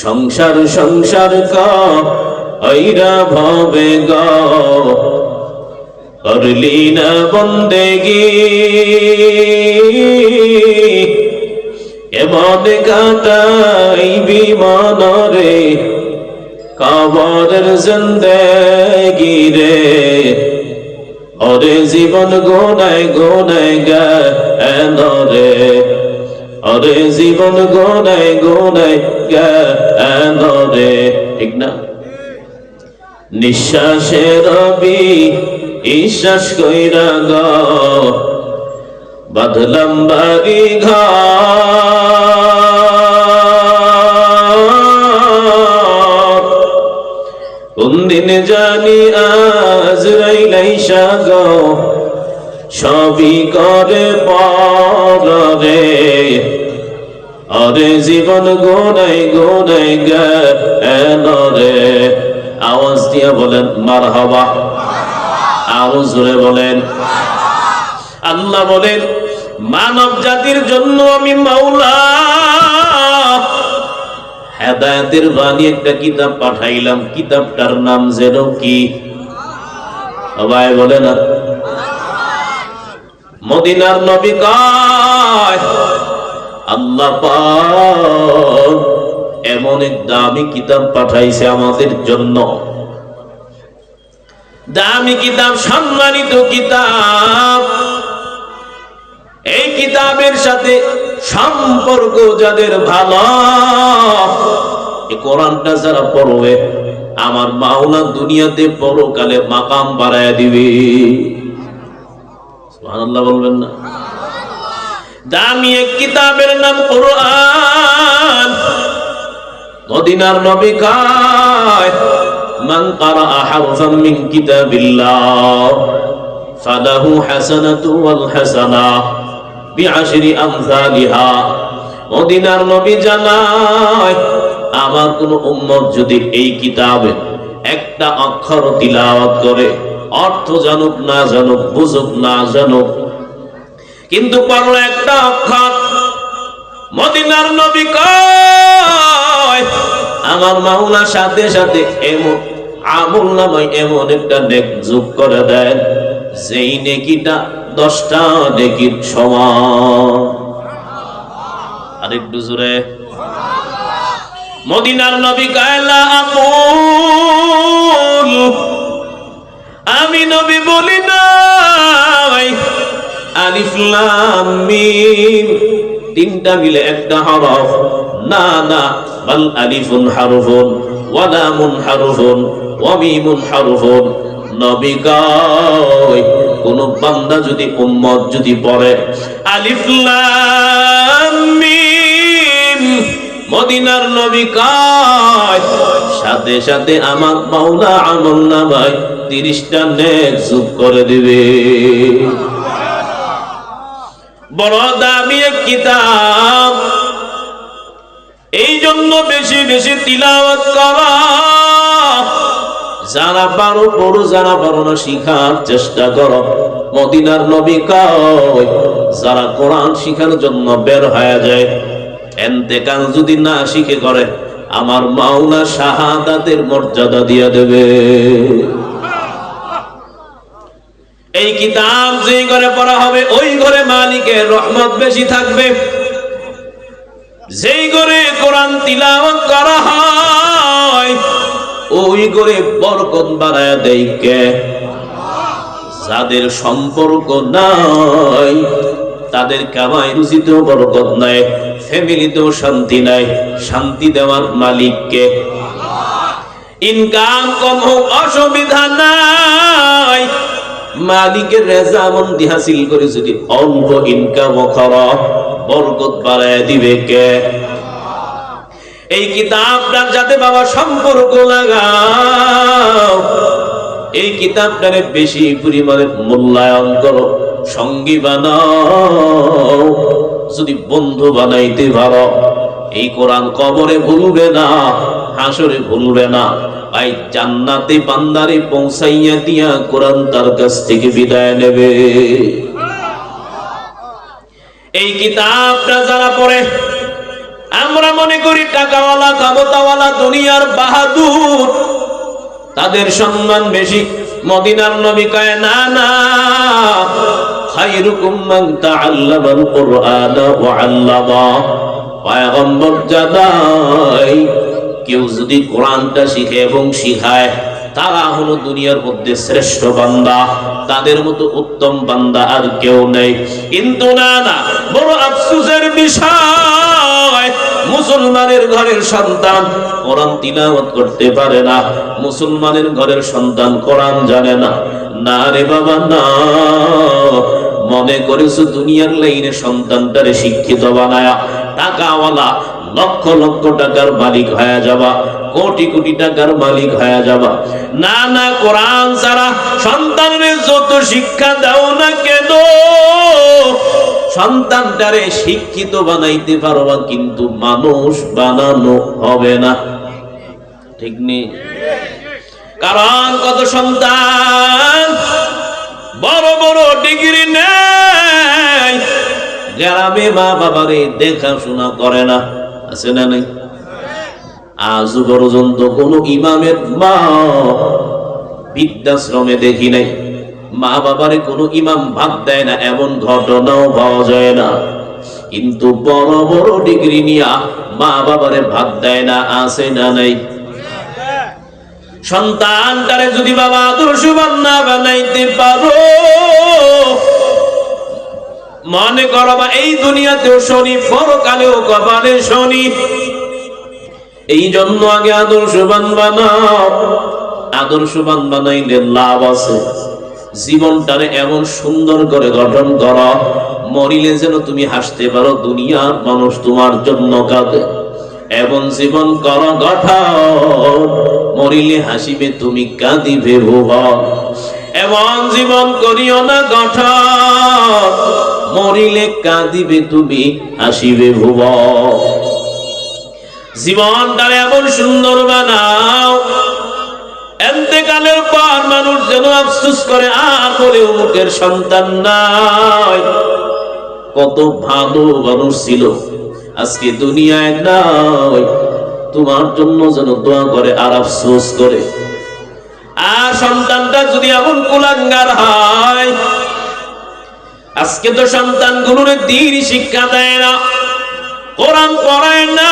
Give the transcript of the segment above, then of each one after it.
সংসার সংসার কইরা ভবে গো করলি না বন্দেগি কেমন কাটাইবি মনরে কবরের জিন্দেগি রে ওরে জীবন গোনায় গোনায় গেল রে ওরে জীবন গোনায় গোনায় গেল রে ঠিক না নিঃশ্বাসে রবি বিশ্বাস কইরা গো বাঁধলাম বাড়ি ঘর কোন দিন জানি আজরাইল আইসা গো সবই করে পরে আরে জীবন গোনায় গোনায় গেল রে আওয়াজ দিয়া বলেন মারহাবা আরো জোরে বলেন আল্লাহ বলেন মানব জাতির জন্য আমি মাওলা হেদায়েতের বাণী একটা কিতাব পাঠাইলাম কিতাবটার নাম যেন কি সবাই বলে না মদিনার নবী কয় আল্লাহ পাক এমন এক দামি কিতাব পাঠাইছে আমাদের জন্য দামি কিতাব সম্মানিত কিতাব এই কিতাবের সাথে সম্পর্ক যাদের ভালো এই কোরআনটা যারা পড়বে আমার মাওলা দুনিয়াতে পরকালে মাকাম বাড়ায়া দিবে সুবহানাল্লাহ বলবেন না দামি এক কিতাবের নাম কোরআন মদিনার নবী কয় মান ক্বারা হারফাম মিন কিতাবিল্লাহ ফালাহু হাসানাতু ওয়াল হাসানা বিআশরি আমসালিহা মদিনার নবী জানায় আমার কোন উম্মত যদি এই কিতাবে একটা অক্ষর তিলাওয়াত করে অর্থ জানুক না জানুক বুঝুক না জানুক কিন্তু পড়লো একটা অক্ষর মদিনার নবী কয় আমার মাওলা সাথে সাথে এমন আমল নামায় এমন একটা নেক যোগ করে দেন যেই নেকিটা 10টা নেকির সমান আরেকটু জোরে মদিনার নবী কায়লা আকুল আমি নবী বলি নাই আলিফ লাম মিম তিনটা মিলে একটা হরফ না না বাল আলিফুন হারফুন ওয়া লামুন হারফুন ওয়া মিমুন হারফুন নবী কয় কোন বান্দা যদি উম্মত যদি পড়ে আলিফ লাম মিম মদিনার নবী কয় সাথে সাথে আমার মাওলা আমলনামায় 30টা নেক যোগ করে দিবে বড় দামি এক কিতাব এই জন্য বেশি বেশি তিলাওয়াত করা যারা পারো পড়ো যারা পারো না শিখার চেষ্টা করো মদিনার নবী কয় যারা কোরআন শিখার জন্য বের হয়ে যায় ইন্তেকাল যদি না শিখে করে আমার মাওলা শাহাদাতের মর্যাদা দিয়ে দেবে এই কিতাব যে ঘরে পড়া হবে ওই ঘরে মালিকের রহমত বেশি থাকবে যেই ঘরে কোরআন তিলাওয়াত করা হয় ওই ঘরে বরকত বাড়ায় দেয় কে যাদের সম্পর্ক নাই তাদের কামাই রুজিতেও বরকত নাই ফ্যামিলিতেও শান্তি নাই শান্তি দেওয়ার মালিক কে ইনকাম কম হোক অসুবিধা নাই মালিকের রেজামন্দি হাসিল করে যদি অল্প ইনকাম করো বরকত বাড়ায় দিবে কে এই কিতাবটার যাতে বাবা সম্পর্ক লাগাও এই কিতাবটারে বেশি পরিমাণে মূল্যায়ন করো সঙ্গী বানাও যদি বন্ধু বানাইতে পারো এই কোরআন কবরে ভুলবে না হাসরে ভুলবে না আই জান্নাতে বান্দারে পৌঁছাইয়া দিয়া কোরআন তার কাছ থেকে বিদায় নেবে এই কিতাবটা যারা পড়ে আমরা মনে করি টাকাওয়ালা ক্ষমতাওয়ালা দুনিয়ার বাহাদুর, তাদের সম্মান বেশি। মদিনার নবী কয় না না, খায়রুকুম মান তাআল্লামাল কুরআনা ওয়া আল্লামা। পয়গম্বর জানায় কেউ যদি কোরআনটা শিখে এবং শিখায়, তারা হলো দুনিয়ার মধ্যে শ্রেষ্ঠ বান্দা, তাদের মতো উত্তম বান্দা আর কেউ নেই। কিন্তু না না, বড় আফসোসের বিষয়, মুসলমানের ঘরের সন্তান কোরআন তিলাওয়াত করতে পারে না, মুসলমানের ঘরের সন্তান কোরআন জানে না। না রে বাবা না, মনে করেছো দুনিয়ার লাইনে সন্তানটারে শিক্ষিত বানায়া টাকাওয়ালা লক্ষ লক্ষ টাকার মালিক হয়ে যাবা, কোটি কোটি টাকার মালিক হয়ে যাবা। না না, কোরআন ছাড়া সন্তানের যত শিক্ষা দাও না কেন, সন্তানটারে শিক্ষিত বানাইতে পারবা, কিন্তু মানুষ বানানো হবে না। ঠিক নেই? কারণ কত সন্তান বড় বড় ডিগ্রি নেই, গ্রামে মা বাবারে দেখাশোনা করে না, আছে না নেই? আজ পর্যন্ত কোন ইমামের মা বৃদ্ধাশ্রমে দেখি নাই, মা বাবারে কোনো ইমাম ভাত দেয় না, এমন ঘটনাও পাওয়া যায় না। কিন্তু বড় বড় ডিগ্রি নিয়া মা বাবারে ভাত দেয় না, আছে না নাই? সন্তানটারে যদি বাবা আদর্শবান না বানাইতে পারো, মনে করো বা এই দুনিয়াতেও শনি, পরকালেও কপালে শনি। এই জন্য আগে আদর্শবান বানাও, আদর্শবান বানাইলে লাভ আছে। জীবনটারে এমন সুন্দর করে গঠন করো, মরিলে যেন তুমি হাসতে পারো, দুনিয়ার মানুষ তোমার জন্য কাঁদে। এমন জীবন করো গঠন, মরিলে হাসিবে তুমি, কাঁদিবে ভুবন। এমন জীবন করিও না গঠন, মরিলে কাঁদিবে তুমি, হাসিবে ভুবন। জীবনটারে এমন সুন্দর বানাও, এতেকালের পর মানুষ যেন আফসোস করে, আর বলে অমুকের সন্তান নাই, কত ভালো মানুষ ছিল, আজকে দুনিয়ায় নাই। তোমার জন্য যেন দোয়া করে আর আফসোস করে। আর সন্তানটা যদি এমন কুলাঙ্গার হয়, আজকে তো সন্তানগুলোর দ্বীন শিক্ষা দেয় না, কোরআন পড়ায় না,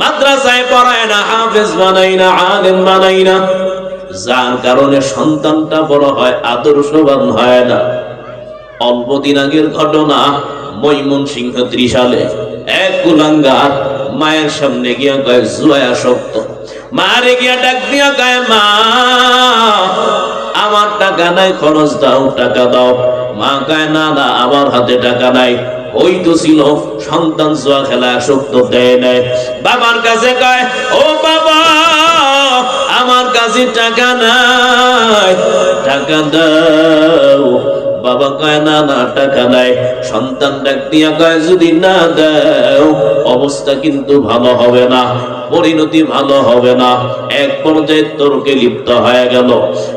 মাদ্রাসায় পড়ায় না, হাফেজ বানাই না, আলেম বানাই না, যার কারণে সন্তানটা বড় হয় আদর্শবান হয় না। অল্পদিন আগের ঘটনা, ময়মনসিংহ ত্রিশালে এক কুলাঙ্গার মায়ের সামনে গিয়া কয় জুয়া শক্ত, মারে গিয়া ডাক দিয়া কয় মা আমার টাকা নাই, খরচ দাও, টাকা দাও। মা কয় না না, আমার হাতে টাকা নাই। ওই তো ছিল সন্তান জুয়া খেলা আসক্ত, দেয় নাই। বাবার কাছে কয় ও বাবা আমার কাছে টাকা নাই, টাকা দাও। বাবা কয় না না, টাকা নাই। সন্তান ডাক দিয়া কয় যদি না দাও অবস্থা কিন্তু ভালো হবে না, পরিণতি ভালো হবে না। এক পর্যায়ে তর্কে লিপ্ত হয়ে গেল।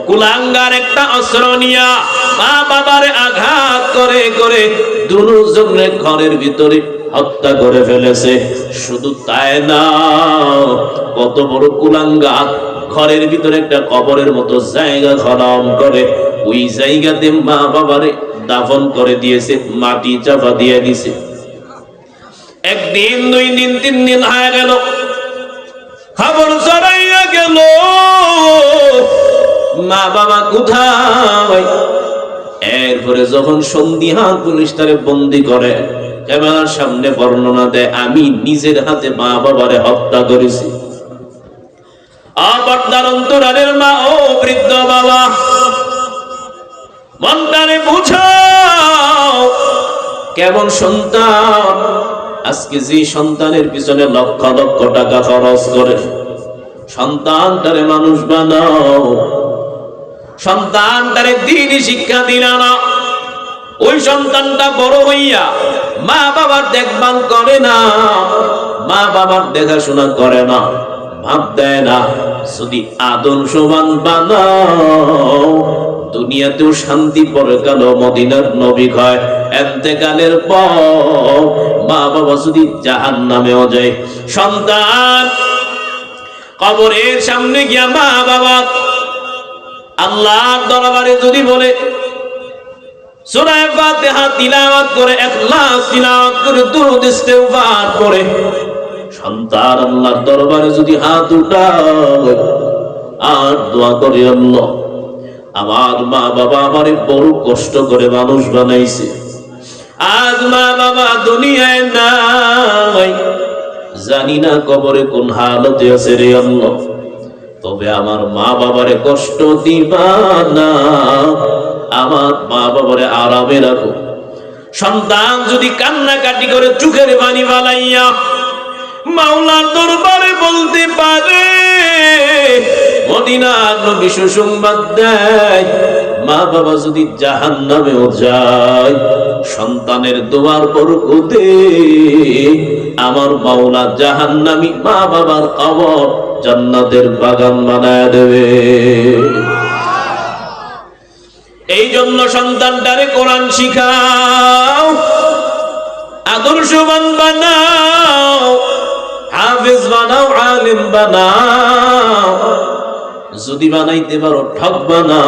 কুলাঙ্গার একটা অস্ত্র নিয়া মা বাবারে আঘাত করে করে দুজনে ঘরের ভিতরে হত্যা করে ফেলেছে। শুধু তাই না, কত বড় কুলাঙ্গার, ঘরের ভিতরে একটা কবরের মতো জায়গা খনন করে ওই জায়গাতে মা বাবারে দাফন করে দিয়েছে, মাটি চাপা দিয়ে দিছে। একদিন, 2 দিন, 3 দিন হয়ে গেল, খবর ছড়াইয়া গেল মা বাবা কোথায়। এরপরে যখন সন্ধিহান পুলিশ তারে বন্দি করে, ক্যামেরার সামনে বর্ণনা দেয় আমি নিজের হাতে মা বাবারে হত্যা করেছি। আবর্দার অন্তরালের মা ও বৃদ্ধ বাবা, মনটারে বুঝাও কেমন সন্তান। আজকে যে সন্তানের পিছনে লক্ষ লক্ষ টাকা খরচ করে, সন্তানটারে মানুষ বানাও, সন্তানটারে দ্বীনি শিক্ষা দিলা না। ওই সন্তানটা বড় হইয়া মা বাবার দেখভাল করে না, মা বাবার দেখাশোনা করে না, ভাব দেয় না। যদি আদর্শবান বানাও, দুনিয়াতেও শান্তি, পরকালেও মদিনার নবী হয়। এতেকালের পর মা বাবা যদি জাহান্নামেও যায়, সন্তান কবরের সামনে গিয়া মা বাবা আল্লাহর দরবারে যদি বলে সূরা ফাতিহা তিলাওয়াত করে, ইখলাস তিলাওয়াত করে, দুরূদ ইস্তিগফার করে, সন্তান আল্লাহর দরবারে যদি হাত উঠায় আর দোয়া করে, আল্লাহ আমার মা বাবা আমারে বড় কষ্ট করে মানুষ বানাইছে, আজ মা বাবা দুনিয়ায় নাই, জানি না কবরে কোন হালতে আছে রে আল্লাহ, তবে আমার মা বাবারে কষ্ট দিবা না, আমার মা বাবারে আরামে রাখো। সন্তান যদি কান্নাকাটি করে চোখের পানি ফালাইয়া মাওলার দরবারে বলতে পারে, মদিনার নবী সুসংবাদ দেয়, মা বাবা যদি জাহান্নামেও যায়, সন্তানের দোয়ার বরকতে আমার মাওলা জাহান্নামী মা বাবার কবর জান্নাতের বাগান বানায় দেবে। এই জন্য সন্তানটারে কোরআন শিখাও, আদর্শবান বানাও, হাফেজ বানাও, আলেম বানাও। যদি বানাইতে পারো ঠকবা না।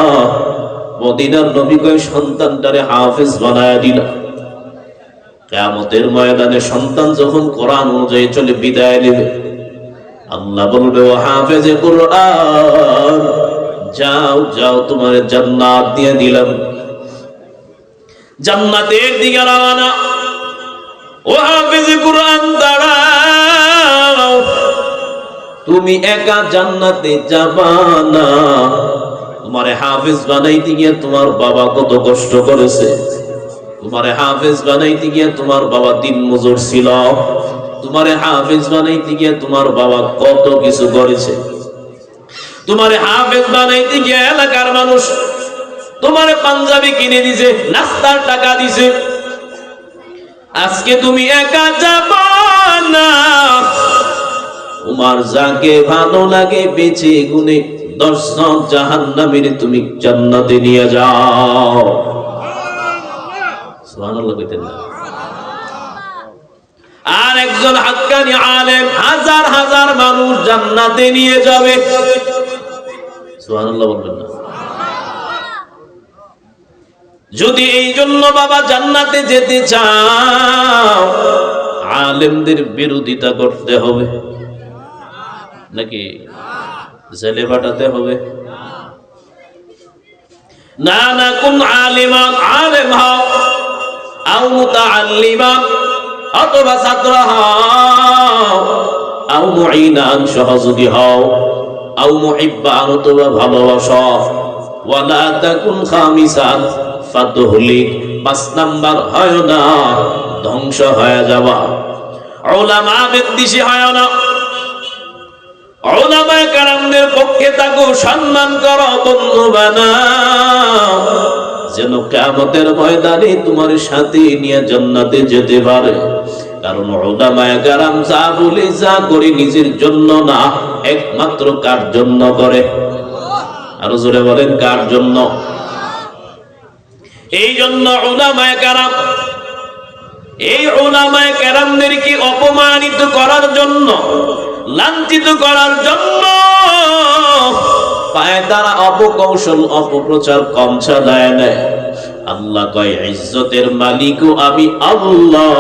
মদিনার নবী কয় সন্তানটারে হাফেজ বানায় দিল। কিয়ামতের ময়দানে সন্তান যখন কোরআন অনুযায়ী চলে বিদায় নেবে, আল্লাহ বলবে ও হাফেজে কোরআন, যাও যাও তোমার জান্নাত দিয়ে দিলাম। জান্নাতের দিকে রওনা। ও হাফেজে কোরআন দাঁড়াও, তুমি একা জান্নাতে যাবা না। তোমারে হাফেজ বানাইতে গিয়ে তোমার বাবা কত কষ্ট করেছে। তোমারে হাফেজ বানাইতে গিয়ে তোমার বাবা দিন মজুর ছিল। তোমারে হাফেজ বানাইতে গিয়ে তোমার বাবা কত কিছু করেছে। তোমারে হাফেজ বানাইতে গিয়ে এলাকার মানুষ তোমারে পাঞ্জাবি কিনে দিছে, নাস্তার টাকা দিছে। আজকে তুমি একা যাবা না। তোমার যাকে ভালো লাগে বেঁচে গুনে 10 জন জাহান্নামীর তুমি জান্নাতে নিয়ে যাও। সুবহানাল্লাহ কইতেন না? আর একজন হাক্কানি আলেম হাজার হাজার মানুষ জান্নাতে নিয়ে যাবে। সুবহানাল্লাহ বলবেন না? যদি এই জন্য বাবা জান্নাতে যেতে চাও, আলেমদের বিরোধিতা করতে হবে নাকি জেলে পাঠাতে হবে? না না, কোন আলিমান আলেম হও, আও মুতাআল্লিমান অথবা ছাত্র হও, আও মুঈনান সহযোগী হও, আও মুহিব্বান অথবা ভালোবাসো, ওয়ালা তাকুন খামিসান ফাতুহলিক 5 নাম্বার হয় না, ধ্বংস হয়ে যাবা। উলামা বিদ্বেষী হয় না। উলামায়ে কেরামদের পক্ষে থাকো, সম্মান করো, বন্ধু বানাও, যেন কিয়ামতের ময়দানে তোমার সাথে নিয়ে জান্নাতে যেতে পারে। কারণ উলামায়ে কেরাম যা বলে যা করে নিজের জন্য না, একমাত্র কার জন্য করে? আরো জোরে বলেন, কার জন্য? এই জন্য উলামায়ে কেরাম, এই উলামায়ে কেরামদেরকে অপমানিত করার জন্য, লাঞ্ছিত করার জন্য পায় তারা অপকৌশল অপপ্রচার কম চালায় নেয়। আল্লাহ কয় ইজ্জতের মালিকও আমি আল্লাহ,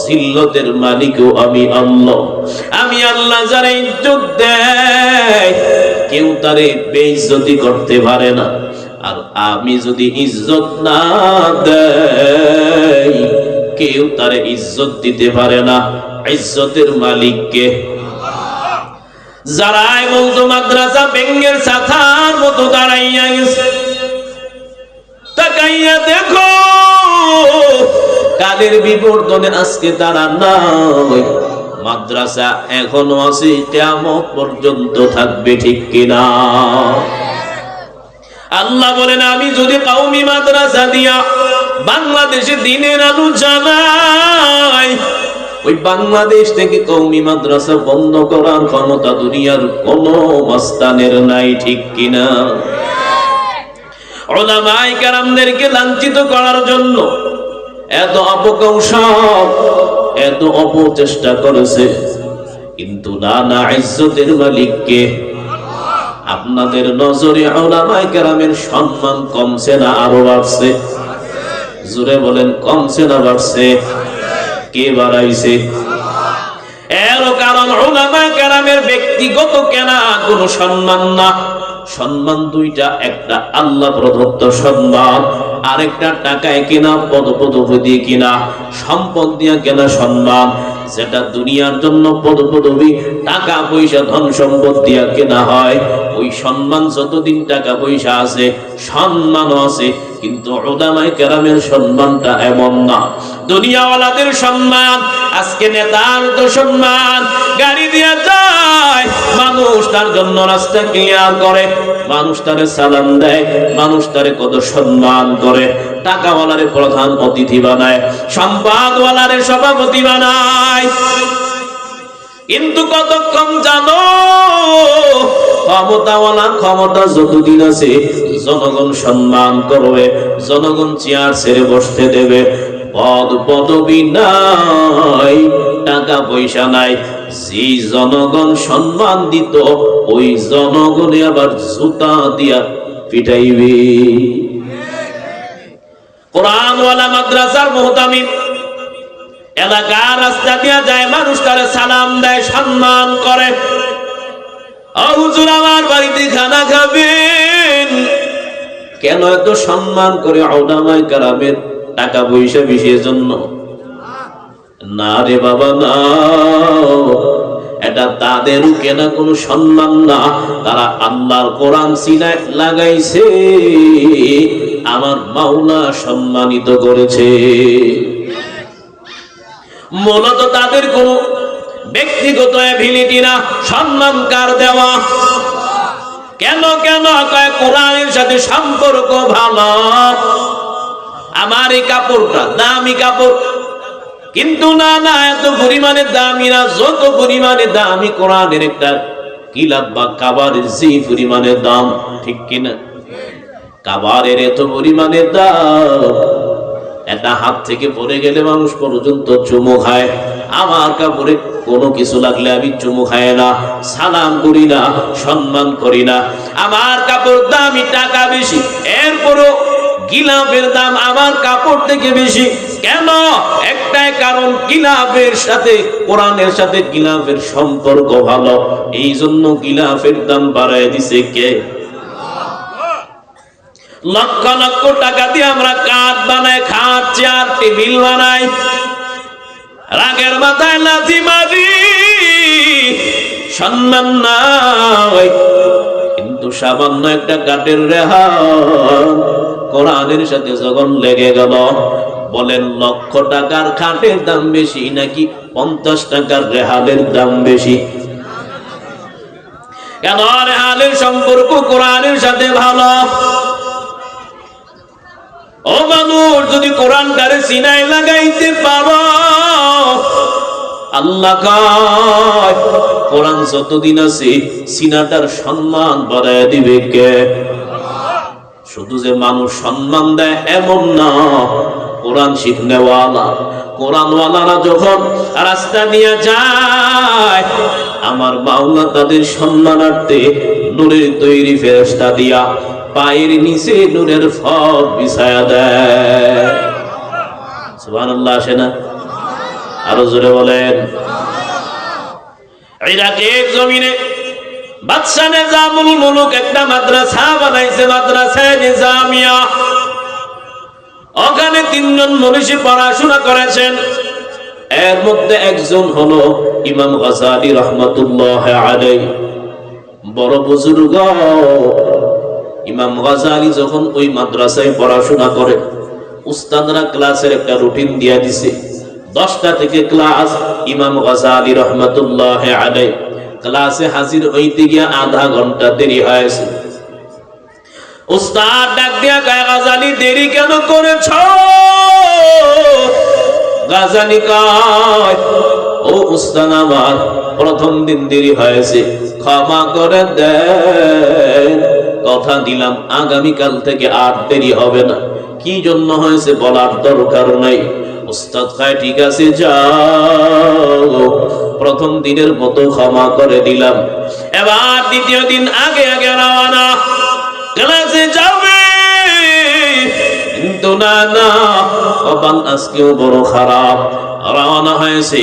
জিল্লতের মালিকও আমি আল্লাহ। আমি আল্লাহ যারা ইজ্জত দেয় কেউ তারে বেইজ্জতি করতে পারে না। আর আমি যদি ইজ্জত না দেই কেউ তারে ইজ্জত দিতে পারে না। ইজ্জতের মালিক কে? যারাই বলতো মাদ্রাসা বেঙ্গের ছাতার মতো দাঁড়াইয়া গেছে, তাকাইয়া দেখো কালের বিবর্তনে আজকে তারা নাই। মাদ্রাসা এখনো আছে, কিয়ামত পর্যন্ত থাকবে, ঠিক কিনা? আল্লাহ বলেন আমি যদি কওমি মাদ্রাসা দিয়া বাংলাদেশে দ্বীনের আলো জ্বালাই, ওই বাংলাদেশ থেকে কওমি মাদ্রাসা বন্ধ করার ক্ষমতা দুনিয়ার কোন মাস্তানের নাই, ঠিক কিনা? উলামায়ে কেরামদেরকে লাঞ্ছিত করার জন্য এত অপকৌশল, এত অপচেষ্টা করেছে, কিন্তু না, ইজ্জতের মালিককে। আপনাদের নজরে উলামায়ে কেরামের সম্মান কমছে না আরো বাড়ছে? জোরে বলেন, কমছে না বাড়ছে? কে বাড়াইছে? এর কারণ উলামায়ে কেরামের ব্যক্তিগত কেনা কোনো সম্মান না। সম্মান দুইটা, একটা আল্লাহ প্রদত্ত সম্মান, আরেকটা টাকায় কেনা, পদপদবি দিয়ে কেনা, সম্পদ দিয়ে কেনা সম্মান। যেটা দুনিয়ার জন্য পদপদবি, টাকা পয়সা, ধন সম্পদ দিয়ে কেনা হয়, ওই সম্মান যতদিন টাকা পয়সা আছে সম্মানও আছে, কিন্তু উলামায়ে কেরামের সম্মানটা এমন না। দুনিয়াওয়ালাদের সম্মান, আজকে নেতার তো সম্মান, গাড়ি দিয়ে যায়, মানুষ তার জন্য রাস্তা ক্লিয়ার করে, মানুষ তারে সালাম দেয়, মানুষ তারে কত সম্মান করে, টাকাওয়ালারে প্রধান অতিথি বানায়, সম্পদওয়ালারে সভাপতি বানায়। কিন্তু কতক্ষণ জানো, ক্ষমতাওয়ালা ক্ষমতা যতদিন আছে জনগণ সম্মান করবে, জনগণ চেয়ার ছেড়ে বসতে দেবে। পদ পদবি নাই, টাকা পয়সা নাই, যে জনগণ সম্মান দিত ওই জনগণে আবার জুতা দিয়া পিটাইবে। কোরআনওয়ালা মাদ্রাসার মুহতামিম এলাকার রাস্তা দিয়া যায়, মানুষ তারে সালাম দেয়, সম্মান করে। হুজুর আমার বাড়িতে খানা খাবেন, কেন এত সম্মান করে উলামায়ে কেরামের? টাকা পয়সা বিষয়ের জন্য না রে বাবা, না, এটা তাদেরও কেনা কোনো সম্মান না। তারা আল্লাহর কোরআন সিনায় লাগাইছে, আমার মাওলা সম্মানিত করেছে। মূলত তাদের কোনো ব্যক্তিগত এবিলিটি না, সম্মান কার দেওয়া? কেন কোরআনের সাথে সম্পর্ক ভালো, আমার এই কাপড়টা দামি কাপড়, কিন্তু না, এত পরিমাণে দামি না, যত পরিমাণে দামি কোরআনের একটা কিলাত বা কাবারের যে পরিমাণে দাম, ঠিক কিনা? কাবারের এত পরিমাণে দাম, এটা হাত থেকে পড়ে গেলে মানুষ পর্যন্ত চুমু খায়। আমার কাপড়ে কোনো কিছু লাগলে আমি চুমু খাই না, সালাম করি না, সম্মান করি না। আমার কাপড় দামি, টাকা বেশি, এরপরও গিলাফের দাম আমার কাপড় থেকে বেশি। কেন? একটাই কারণ, গিলাফের সাথে, কোরআনের সাথে গিলাফের সম্পর্ক ভালো, এই জন্য গিলাফের দাম বাড়ায় দিছে কে? লক্ষ লক্ষ টাকা দিয়ে আমরা কাঠ বানাই, খাট, চেয়ার, টেবিল বানাই, রাগের মাথায় লাথি মারি, সম্মান নাই। কিন্তু সামান্য একটা কাঠের রেহান কোরআনের সাথে যখন লেগে গেল, বলেন লক্ষ টাকার খাটের দাম বেশি নাকি 50 টাকার রেহানের দাম বেশি? কেন? রেহানের সম্পর্ক কোরআনের সাথে ভালো। ও মানুষ, যদি কোরআনটারে সিনায় লাগাইতে পারো, আল্লাহ কয় কোরআন যতদিন আছে সিনাটার সম্মান বাড়ায় দিবে কে? শুধু যে মানুষ সম্মান দেয় এমন না, কোরআন শিখনেওয়ালা, কোরআনওয়ালারা যখন রাস্তা দিয়ে যায়, আমার মাওলা তাদের সম্মানার্থে নূরের তৈরি ফেরেশতা দিয়া পায়ের নিচে নূরের ফল বিছায়া দেয়। সুবহানাল্লাহ, আসে না? আরো জোরে বলেন। ইরাকের জমিনে বাদশা নিজামুল মুলুক একটা মাদ্রাসা বানাইছে, মাদ্রাসা নিজামিয়া। ওখানে 3 জন মনীষী পড়াশোনা করেছেন। এর মধ্যে একজন হলো ইমাম গাযালি রাহমাতুল্লাহ আলাইহি, বড় বুজুর্গ। ইমাম গাযালি যখন ওই মাদ্রাসায় পড়াশোনা করে, উস্তাদরা ক্লাসের একটা রুটিন দিয়ে দিছে, 10টা থেকে ক্লাস। ইমাম গাযালি রাহমাতুল্লাহ আলাইহি ক্লাসে হাজির হইতে গিয়া আধা ঘন্টা দেরি হয়েছে। উস্তাদ ডাক দিয়া কয়, গাযালি দেরি কেন করেছ? গাযালি কয়, ও উস্তাদ, আমার প্রথম দিন দেরি হয়েছে, ক্ষমা করে দেন। কথা দিলাম আগামীকাল থেকে আর দেরি হবে না। কি জন্য হয়েছে বলার দরকার নাই। উস্তাদ কয় ঠিক আছে যাও, প্রথম দিনের মতো ক্ষমা করে দিলাম। এবার দ্বিতীয় দিন আগে আগে রওনা, ক্লাসে যাবে কিন্তু না কপাল আজকেও বড় খারাপ। রওনা হয়েছে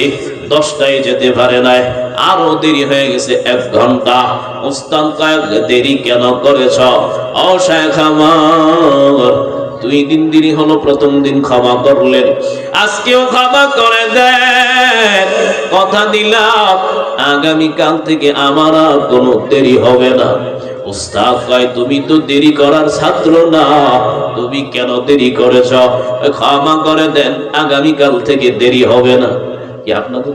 10টায় যেতে পারে নাই, আরো দেরি হয়ে গেছে 1 ঘন্টা। উস্তাদ কয় দেরি কেন করেছ? ও শাইখ আমার, 2 দিন দেরি হলো, প্রথম দিন ক্ষমা করলেন, আজকেও ক্ষমা করে দেন, কথা দিলাম আগামীকাল থেকে আমার আর কোনো দেরি হবে না। উস্তাদ কয় তুমি তো দেরি করার ছাত্র না, তুমি কেন দেরি করেছ? ক্ষমা করে দেন, আগামীকাল থেকে দেরি হবে না। কি আপনাদের?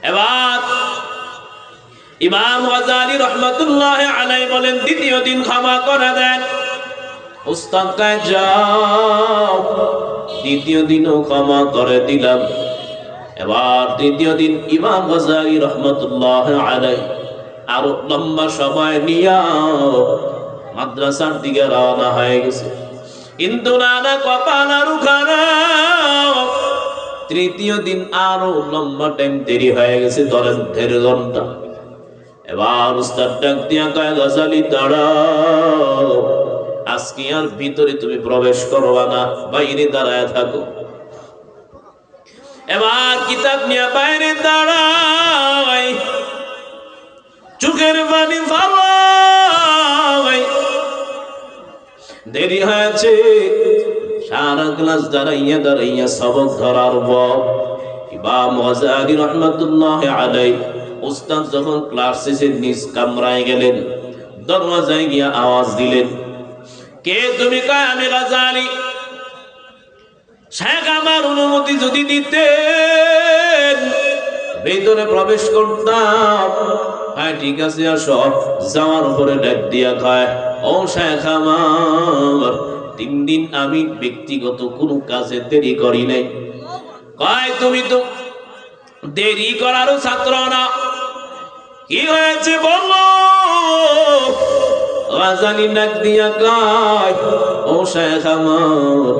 এবার ইমাম গাজ্জালী রাহমাতুল্লাহ আলাইহি বলেন দ্বিতীয় দিন ক্ষমা করে দেন। উস্তাদ কয় যাও, দ্বিতীয় দিনও ক্ষমা করে দিলাম। এবার তৃতীয় দিন ইমাম গাজ্জালী রাহমাতুল্লাহ আলাইহি আরো লম্বা সময় নিয়ে মাদ্রাসার দিকে রওনা হয়ে গেছে, কিন্তু নানা কপাল আরো খারাপ। তৃতীয় দিন আরো লম্বা টাইম দেরি হয়ে গেছে, ধরেন 1.5 ঘন্টা। এবার উস্তাদ ডাক দিয়া কয় গাজ্জালী দাঁড়াও, আজকে আর ভিতরে তুমি প্রবেশ করবা না, বাইরে দাঁড়ায় থাকো। এবার কিতাব নিয়ে বাইরে দাঁড়াই, চোখের পানি ফালাই, দেরি হয়েছে। সারা ক্লাস দাঁড়াইয়া দাঁড়াইয়া সবক ধরার পর ইমাম গাজ্জালী রাহমাতুল্লাহ আলাইহি উস্তাদ যখন ক্লাস শেষে নিজ কামরায় গেলেন, দরওয়াজায় গিয়া আওয়াজ দিলেন, কে তুমি? কয় আমি গাজ্জালী। শাইখ আমার অনুমতি যদি দিতেন ভিতরে প্রবেশ করতাম। হ্যাঁ ঠিক আছে আসো। যাওয়ার পরে ডাক দিয়া কয়, ও শাইখ আমার, 3 দিন আমি ব্যক্তিগত কোনো কাজে দেরি করি নাই। কয় তুমি তো দেরি করারও ছাত্র না, কি হয়েছে বলো? গাজ্জালী ডাক দিয়া কয়, ও শাইখ আমার,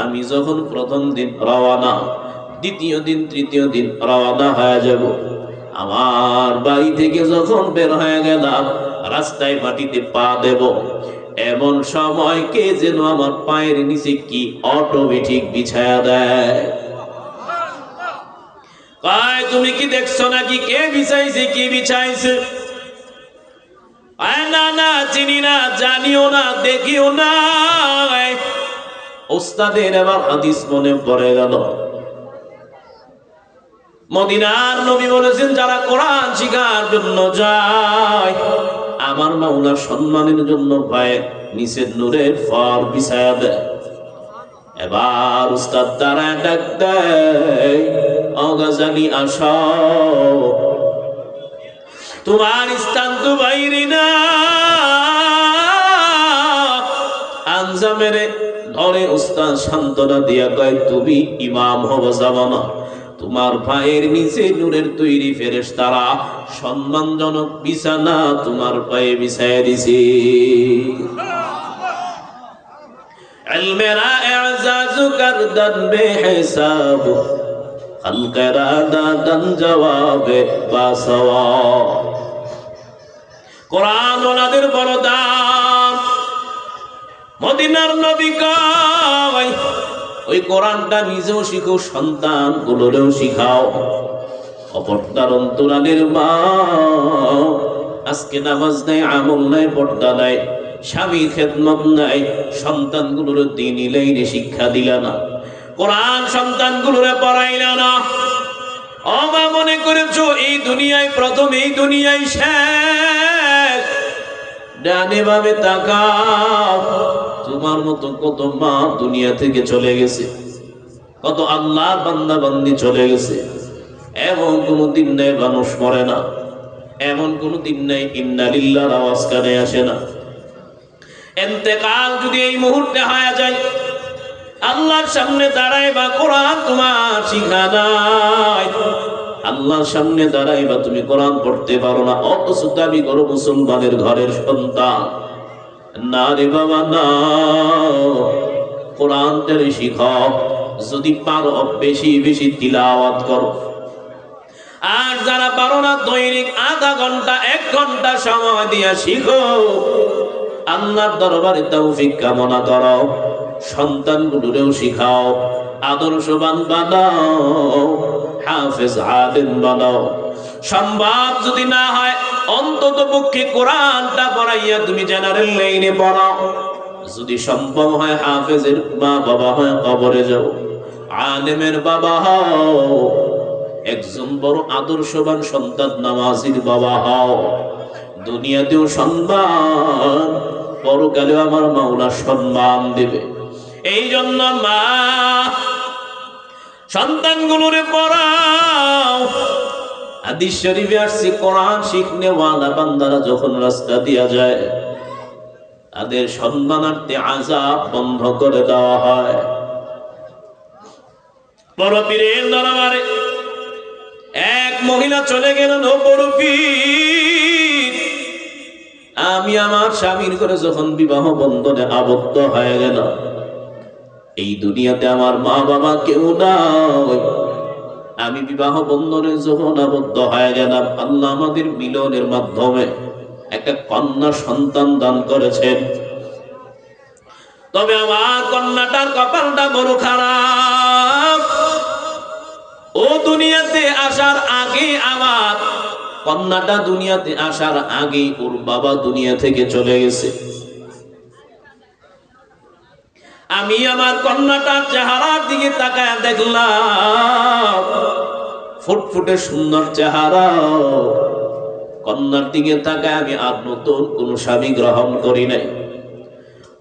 আমি যখন প্রথম দিন রওনা, দ্বিতীয় দিন তৃতীয় দিন রওনা হয়ে যাব, আমার বাড়ি থেকে যখন বের হয়ে গেলাম রাস্তায় মাটিতে পা দেব, এমন সময় কে যেন আমার পায়ের নিচে কি অটোমেটিক বিছায়া দেয়। কয় তুমি কি দেখছো নাকি কে বিছাইছে? কি বিছাইছে? না না চিনি না, জানিও না, দেখিও না। উস্তাদের এবার হাদিস মনে পড়ে গেল, মদিনার নবী বলেছেন যারা কোরআন শিখার জন্য যায় আমার মাওলা সম্মানের জন্য পায়ের নিচে নূরের ফল বিছায়া দেয়। এবার উস্তাদ দাঁড়ায় ডাক দেয়, ও গাজ্জালী আসো, তোমার স্থান তো বাইরে না। আঞ্জামের ধরে উস্তাদ সান্ত্বনা দিয়া কয়, তুমি ইমাম হব যাবা না, তোমার পায়ের নিচে নূরের তৈরি ফেরেশতারা সম্মানজনক বিছানা তোমার পায়ে বিছায়া দিছি। ইলমেরা ইজাজু করদান বেহিসাব, খালকেরা দাদান জবাবে বাসওয়া। কোরআন ওনাদের বড় দাম। মদিনার নবী কয়, ওই কোরআনটা নিজেও শিখো, সন্তান গুলোরেও শিখাও। অপর্দার অন্তরালের মা, আজকে নামাজ নাই, আমল নাই, পর্দা নাই, স্বামী খেদমত নাই, সন্তানগুলোর দ্বীনি লাইনে শিক্ষা দিলা না, কোরআন সন্তানগুলোরে পড়াইলা না। ও মা, মনে করেছো এই দুনিয়ায় প্রথম, এই দুনিয়ায় শেষ? ডানে বামে তাকাও, তোমার মতো কত মা দুনিয়া থেকে চলে গেছে, কত আল্লাহর বান্দা বান্দি চলে গেছে। এমন কোনো দিন নেই মানুষ মরে না, এমন কোনো দিন নেই ইন্না লিল্লাহর আওয়াজ কানে আসে না। ইন্তেকাল যদি এই মুহূর্তে হয়ে যায়, আল্লাহর সামনে দাঁড়াইবা, কোরআন তোমার শিখা নাই, আল্লাহর সামনে দাঁড়াইবা, তুমি কোরআন পড়তে পারো না, অথচ দাবি করো মুসলমানের ঘরের সন্তান। না রে বাবা না, কোরআন তেরে শিখাও, যদি পারো বেশি বেশি তিলাওয়াত করো। আর যারা পারো না দৈনিক আধা ঘন্টা 1 ঘন্টা সময় দিয়া শিখো। আল্লাহর দরবারে তৌফিক কামনা করো, সন্তানগুলোরেও শিখাও, আদর্শবান বানাও, হাফেজ আলেম বানাও। সম্ভব যদি না হয় অন্তত পক্ষে কোরআনটা পড়াইয়া তুমি জেনারেল লাইনে পড়াও। যদি সম্ভব হয় হাফেজের মা বাবা হয় কবরে যাও, আলেমের বাবা হও, একজন বড় আদর্শবান সন্তান নামাজির বাবা হও। দুনিয়াতেও সম্মান, পরকালেও আমার মাওলা সম্মান দেবে। এই জন্য মা সন্তানগুলোরে পড়াও। হাদিস শরীফে আসছে কোরআন শিখনে ওয়ালা বান্দারা যখন রাস্তা দিয়া যায়, তাদের সম্মানার্থে আযাব বন্ধ করে দেওয়া হয়। বড় পীরের দরবারে এক মহিলা চলে গেলেন, ও বড় পীর, আমি আমার স্বামীর করে যখন বিবাহ বন্ধনে আবদ্ধ হয়ে গেলাম, এই দুনিয়াতে আমার মা বাবা কেউ নাই। আমি বিবাহ বন্ধনে যখন আবদ্ধ হয়ে গেলাম, আল্লাহ আমাদের মিলনের মাধ্যমে একটা কন্যা সন্তান দান করেছেন। তবে আমার কন্যাটার কপালটা বড় খারাপ। ও দুনিয়াতে আসার আগে, আমার কন্যাটা দুনিয়াতে আসার আগে ওর বাবা দুনিয়া থেকে চলে গেছে। আমি আমার কন্যাটার চেহারার দিকে তাকায় দেখলাম, ফুটফুটে সুন্দর চেহারা। কন্যার দিকে তাকায় আমি আর নতুন কোন স্বামী গ্রহণ করি নাই।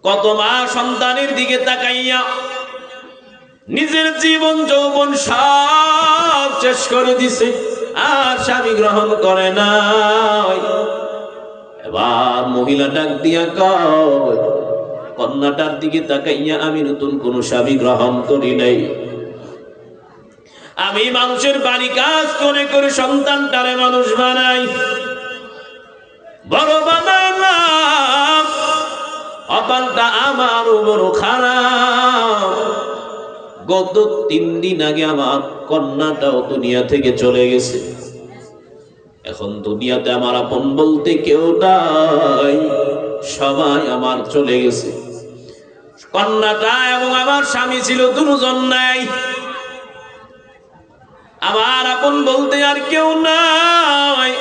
কত মা সন্তানের দিকে তাকাইয়া নিজের জীবন যৌবন সব শেষ করে দিছে, আর স্বামী গ্রহণ করে নাই। এবার মহিলা ডাক দিয়া কয়, কন্যাটার দিকে তাকাইয়া আমি নতুন কোন স্বামী গ্রহণ করি নাই। আমি মানুষের বাড়ি কাজ করে করে সন্তানটারে মানুষ বানাই, বড় বানালাম। কপালটা আমার বড় খারাপ। গত 3 দিন আগে আমার কন্যাটাও দুনিয়া থেকে চলে গেছে। এখন দুনিয়াতে আমার আপন বলতে কেউ নাই, সবাই আমার চলে গেছে। কন্যাটা এবং আমার স্বামী ছিল দুজন নাই, আমার আপন বলতে আর কেউ নাই।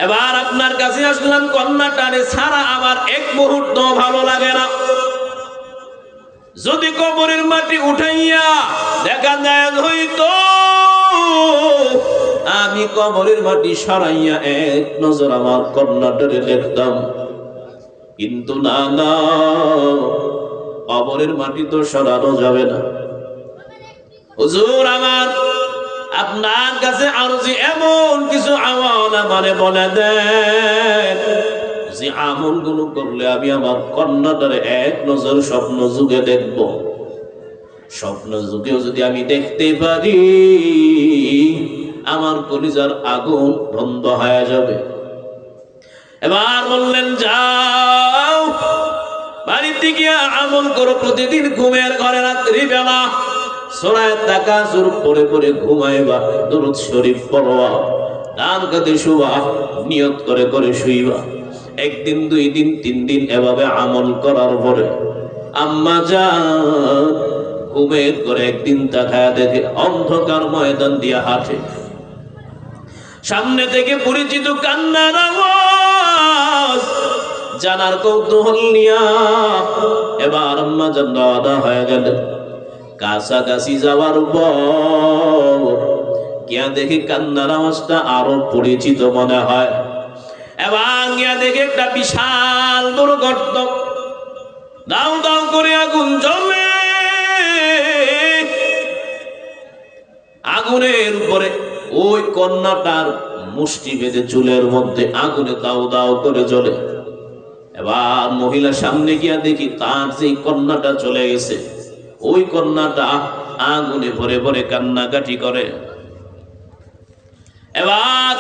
এবার আপনার কাছে আসলাম, কন্যাটারে ছাড়া আমার এক মুহূর্ত ভালো লাগে না। যদি কবরের মাটি উঠাইয়া দেখা যায় হইতো, আমি কবরের মাটি সরাইয়া এক নজর আমার কন্যাটারে দেখতাম। কিন্তু না না, কবরের মাটি তো সরানো যাবে না। হুজুর আমার আপনার কাছে আরজি এমন কিছু আমল আমারে বলে দেন, যে আমল গুলো করলে আমি আমার কন্যাটারে এক নজর স্বপ্ন যুগে দেখব। স্বপ্ন যুগেও যদি আমি দেখতে পারি, আমার কলিজার আগুন বন্ধ হয়ে যাবে। এবার বললেন, যাও বাড়িতে গিয়া আমল করো। প্রতিদিন ঘুমের ঘরে রাত্রি বেলা সূরা তাকাসুর পড়ে পড়ে ঘুমাইবা, দুরূদ শরীফ পড়বা, ডান কাঁধে শুবা, নিয়ত করে করে শুইবা। 1 দিন 2 দিন 3 দিন এভাবে আমল করার পরে আম্মা জান ঘুমের ঘরে একদিন তাকায়া দেখে অন্ধকার ময়দান দিয়া হাঁটে, সামনে থেকে পরিচিত কান্নার আওয়াজ, জানার কৌতূহল নিয়া এবার আম্মা জান রওনা হয়ে গেলেন। কাছাকাছি যাওয়ার পর গিয়া দেখে কান্নার আওয়াজটা আরো পরিচিত মনে হয়। এবার গিয়া দেখে একটা বিশাল বড় গর্ত, দাউ দাউ করে আগুন জ্বলে। আগুনের উপরে ওই কন্যাটার মুষ্টি বেঁধে চুলের মধ্যে আগুনে দাউ দাউ করে জ্বলে। এবার মহিলা সামনে গিয়া দেখি তার যে কন্যাটা চলে গেছে, ওই কন্যাটা আগুনে ভরে ভরে কান্নাকাটি করে। এবার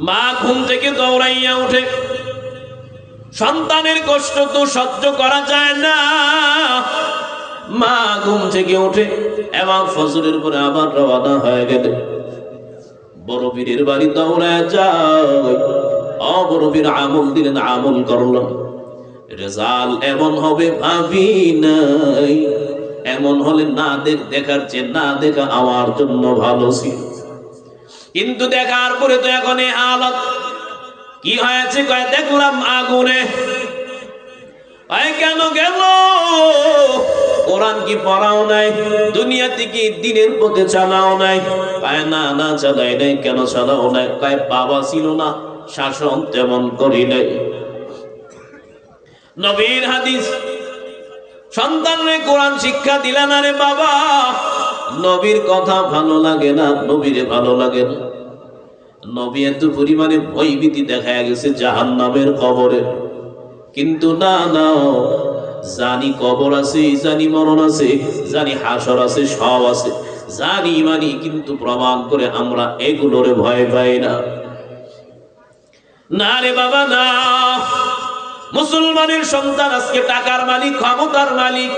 মা ঘুম থেকে দৌড়াইয়া উঠে, সন্তানের কষ্ট তো সহ্য করা যায় না। মা ঘুম থেকে উঠে এবার ফজরের পরে আবার রওনা হয়ে গেলে বড় পীরের বাড়ি দৌড়ায় যায়। বড় পীর আমল দিলেন, আমল করলাম, রেজাল্ট এমন হবে ভাবি নাই। এমন হলে না দেখার চেয়ে না দেখা আমার জন্য ভালো ছিল। কিন্তু দেখার পরে তো এখন এই হালত। কি হয়েছে? কয় দেখলাম আগুনে। কেন গেল? কোরআন কি পড়াও নাই? দুনিয়াতে কি দিনের পথে চালাও নাই? কয় না, না চালাই নাই। কেন চালাও নাই? কয় বাবা ছিল না, শাসন তেমন করি নাই। নবীর হাদিস, সন্তানরে কোরআন শিক্ষা দিলা না রে বাবা। নবীর কথা ভালো লাগে না, নবীরে ভালো লাগে না। নবী এত পরিমাণে ভয়ভীতি দেখা গেছে জাহান্নামের কবরে। কিন্তু না না, জানি কবর আছে, জানি মরণ আছে, জানি হাসর আছে, সব আছে, জানি মানি, কিন্তু প্রমাণ করে আমরা এগুলোরে ভয় পাই না। না রে বাবা না। মুসলমানের সন্তান আজকে টাকার মালিক, ক্ষমতার মালিক,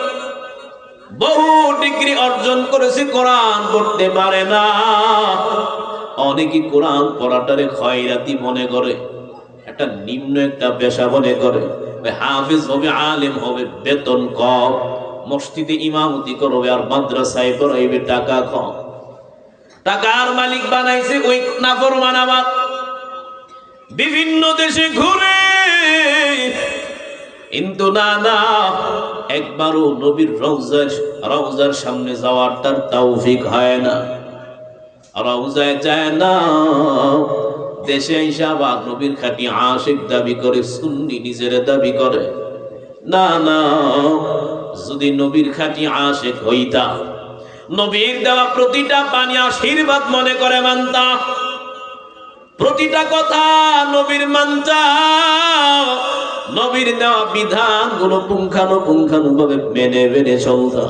বহু ডিগ্রি অর্জন করেছে, কোরআন পড়তে পারে না। অনেকে কোরআন পড়াটারে খয়রাতি মনে করে, একটা নিম্ন একটা পেশা মনে করে। হাফেজ হবে, আলেম হবে, বেতন কম, মসজিদে ইমামতি করবে আর মাদ্রাসায় পড়াইবে, টাকা কম। টাকার মালিক বানাইছে ওই নাফরমান। আবার বিভিন্ন দেশে ঘুরে, কিন্তু না না, একবারও নবীর রওজার সামনে যাওয়ার তার তৌফিক হয় না। রওজায় যায় না, দেশে এসে আবার নবীর খাঁটি আশিক দাবি করে, সুন্নি নিজের দাবি করে। না না, যদি নবীর খাঁটি আশিক হইতা, নবীর দেওয়া প্রতিটা পানি আশীর্বাদ মনে করে মানতা, প্রতিটা কথা নবীর মানতা, নবীর দেওয়া বিধান গুলো পুঙ্খানু ভাবে মেনে মেনে চলতা।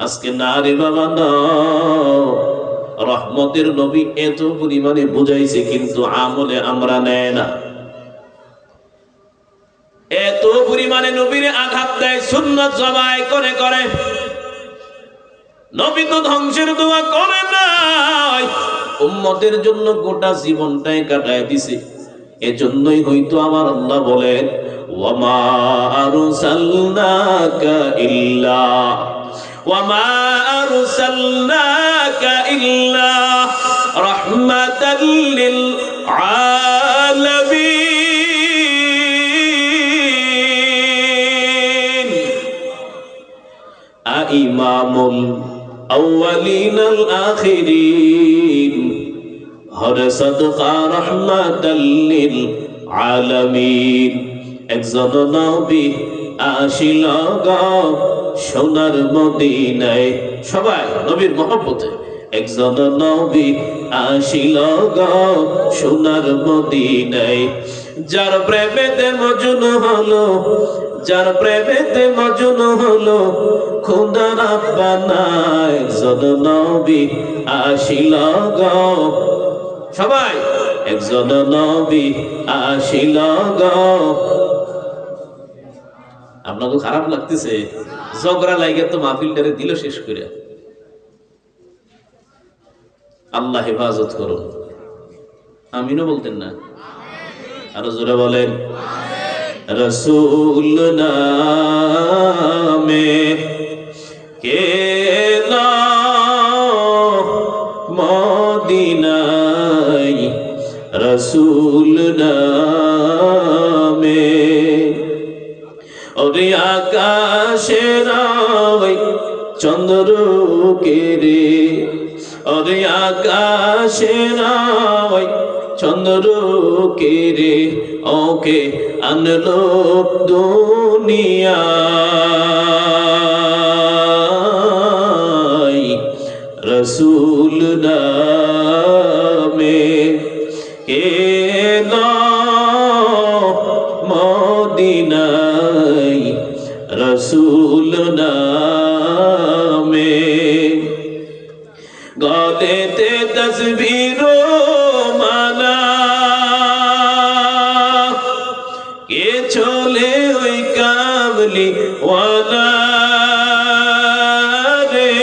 আজকে না রে বাবা না। রহমতের নবী এত পরিমাণে বুঝাইছে, কিন্তু আমলে আমরা নেয় না। এত পরিমাণে নবীরে আঘাত দেয়, সুন্নাত জবাই করে করে। নবী তো ধ্বংসের দোয়া করে নাই, উম্মতের জন্য গোটা জীবনটাই কাটায় দিছে। এজন্যই হয়তো আমার আল্লাহ বলেন, ওয়ামা আরসালনাকা ইল্লা وما أرسلناك إلا رحمة للعالمين إمام الأولين الآخرين هر صدقة رحمة للعالمين একজন নবী আসিল সোনার মদিনায়। সবাই নবীর মহব্বতে। একজন নবী আসিল সোনার মদিনায়, যার প্রেমেতে মজনু হলো, যার প্রেমেতে মজনু হলো খোদা রাব্বানা। একজন নবী আসিল। সবাই একজন নবী আসিল। আপনাকে খারাপ লাগতেছে? ঝগড়া লাগে তো মাহফিলটারে দিল শেষ করে। আল্লাহ হেফাজত করুন। আমিনও বলতেন না? আরো জোরে বলেন। রাসূল নামে কেলা মদিনায়, রাসূল নামে ওরে আকাশের চন্দ্র কেরে, ওরে আকাশের চন্দ্র কেরে ওকে আনলো দুনিয়ায়। রাসূল নামে কেলা মদিনায়, রাসূল নামে গলেতে তসবির